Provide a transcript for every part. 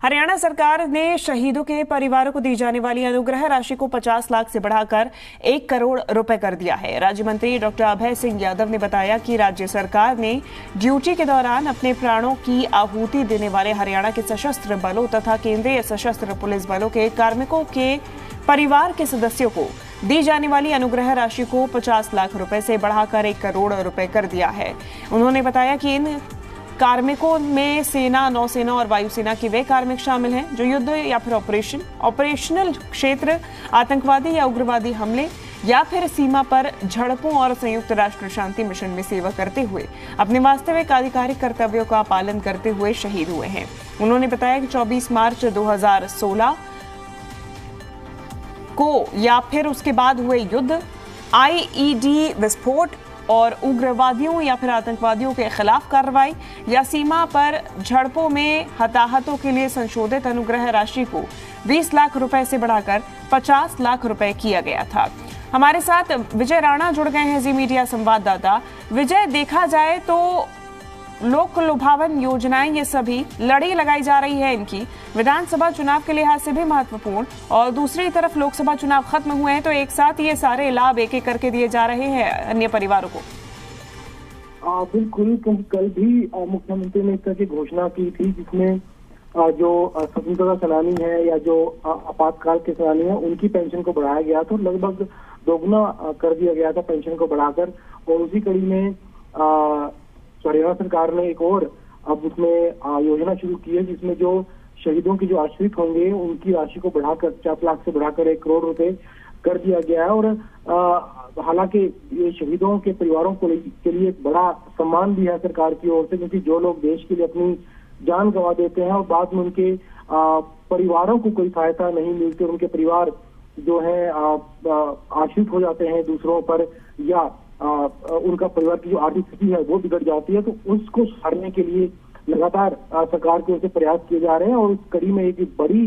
हरियाणा सरकार ने शहीदों के परिवारों को दी जाने वाली अनुग्रह राशि को 50 लाख से बढ़ाकर 1 करोड़ रुपए कर दिया है। राज्य मंत्री डॉक्टर अभय सिंह यादव ने बताया कि राज्य सरकार ने ड्यूटी के दौरान अपने प्राणों की आहुति देने वाले हरियाणा के सशस्त्र बलों तथा केंद्रीय सशस्त्र पुलिस बलों के कार्मिकों के परिवार के सदस्यों को दी जाने वाली अनुग्रह राशि को 50 लाख रुपए से बढ़ाकर 1 करोड़ रुपए कर दिया है। उन्होंने बताया कि इन कार्मिकों में सेना, नौसेना और वायुसेना के वे कार्मिक शामिल हैं जो युद्ध या फिर ऑपरेशनल क्षेत्र, आतंकवादी या उग्रवादी हमले या फिर सीमा पर झड़पों और संयुक्त राष्ट्र शांति मिशन में सेवा करते हुए अपने वास्तविक आधिकारिक कर्तव्यों का पालन करते हुए शहीद हुए हैं। उन्होंने बताया कि 24 मार्च 2016 को या फिर उसके बाद हुए युद्ध, आईईडी विस्फोट और उग्रवादियों या फिर आतंकवादियों के खिलाफ कार्रवाई या सीमा पर झड़पों में हताहतों के लिए संशोधित अनुग्रह राशि को 20 लाख रुपए से बढ़ाकर 50 लाख रुपए किया गया था। हमारे साथ विजय राणा जुड़ गए हैं, जी मीडिया संवाददाता। विजय, देखा जाए तो लोक लुभावन योजनाएं ये सभी लड़ी लगाई जा रही है इनकी, विधानसभा चुनाव के लिहाज से भी महत्वपूर्ण, और दूसरी तरफ लोकसभा चुनाव खत्म हुए हैं तो एक साथ ये सारे लाभ एक एक करके दिए जा रहे हैं अन्य परिवारों को। बिल्कुल, क्योंकि कल भी मुख्यमंत्री ने इस तरह की घोषणा की थी जिसमें जो स्वतंत्रता सेनानी है या जो आपातकाल के सेनानी है उनकी पेंशन को बढ़ाया गया था, लगभग दोगुना कर दिया गया था पेंशन को बढ़ाकर। और उसी कड़ी में हरियाणा सरकार ने एक और अब उसमें योजना शुरू की है जिसमें जो शहीदों की जो आश्रित होंगे उनकी राशि को बढ़ाकर 50 लाख से बढ़ाकर 1 करोड़ रुपए कर दिया गया है। और हालांकि ये शहीदों के परिवारों के लिए एक बड़ा सम्मान भी है सरकार की ओर से, क्योंकि जो लोग देश के लिए अपनी जान गंवा देते हैं और बाद में उनके परिवारों को कोई सहायता नहीं मिलती, उनके परिवार जो है आश्रित हो जाते हैं दूसरों पर, या उनका परिवार की जो आर्थिक स्थिति है वो बिगड़ जाती है, तो उसको सुधारने के लिए लगातार सरकार की ओर से प्रयास किए जा रहे हैं। और उस कड़ी में एक बड़ी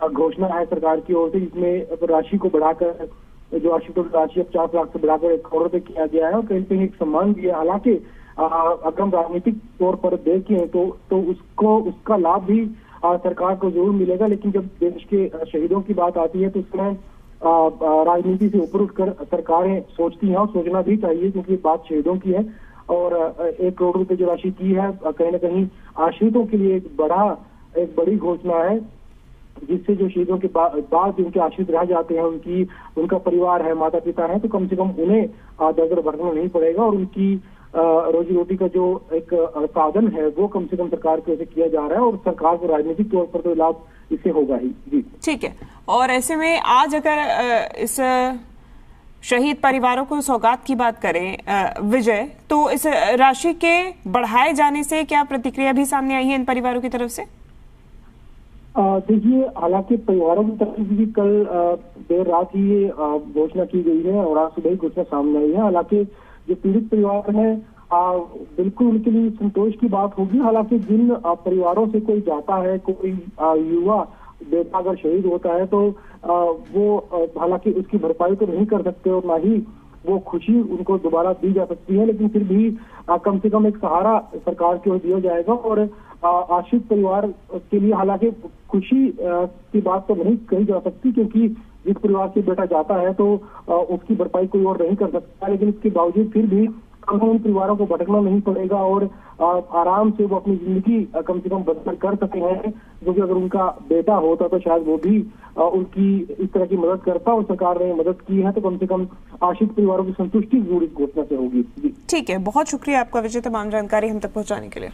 घोषणा है सरकार की ओर से जिसमें राशि को बढ़ाकर, जो आश्रितों की राशि 50 लाख से बढ़ाकर 1 करोड़ रुपए किया गया है और कहीं कहीं एक सम्मान भी है। हालांकि अगर हम राजनीतिक तौर पर देखें तो उसका लाभ भी सरकार को जरूर मिलेगा, लेकिन जब देश के शहीदों की बात आती है तो उसमें राजनीति से ऊपर उठकर सरकारें सोचती हैं और सोचना भी चाहिए, क्योंकि बात शहीदों की है। और 1 करोड़ रुपए जो राशि की है कहीं ना कहीं आश्रितों के लिए एक बड़ी घोषणा है, जिससे जो शहीदों के बाद जिनके आश्रित रह जाते हैं, उनका परिवार है, माता पिता है, तो कम से कम उन्हें दर भरना नहीं पड़ेगा और उनकी रोजी रोटी का जो एक साधन है वो कम से कम सरकार की ओर से किया जा रहा है और सरकार को राजनीतिक तौर पर तो लाभ इससे होगा ही। जी ठीक है। और ऐसे में आज अगर इस शहीद परिवारों को सौगात की बात करें विजय, तो इस राशि के बढ़ाए जाने से क्या प्रतिक्रिया भी सामने आई है इन परिवारों की तरफ से? देखिए, हालांकि परिवारों की तरफ से भी कल देर रात ही ये घोषणा की गई है और आज सुबह ही घोषणा सामने आई है। हालांकि जो पीड़ित परिवार है बिल्कुल उनके लिए संतोष की बात होगी। हालांकि जिन परिवारों से कोई जाता है, कोई युवा बेटा अगर शहीद होता है तो वो हालांकि उसकी भरपाई तो नहीं कर सकते और ना ही वो खुशी उनको दोबारा दी जा सकती है, लेकिन फिर भी कम से कम एक सहारा सरकार की ओर दिया जाएगा। और आश्रित परिवार के लिए हालांकि खुशी की बात तो नहीं कही जा सकती, क्योंकि जिस परिवार से बेटा जाता है तो उसकी भरपाई कोई और नहीं कर सकता, लेकिन इसके बावजूद फिर भी उन परिवारों को भटकना नहीं पड़ेगा और आराम से वो अपनी जिंदगी कम से कम बसर कर सके हैं, क्योंकि अगर उनका बेटा होता तो शायद वो भी उनकी इस तरह की मदद करता और सरकार ने मदद की है, तो कम से कम आश्रित परिवारों की संतुष्टि जरूर इस घोषणा से होगी। ठीक है, बहुत शुक्रिया आपका विजय, तमाम जानकारी हम तक पहुंचाने के लिए।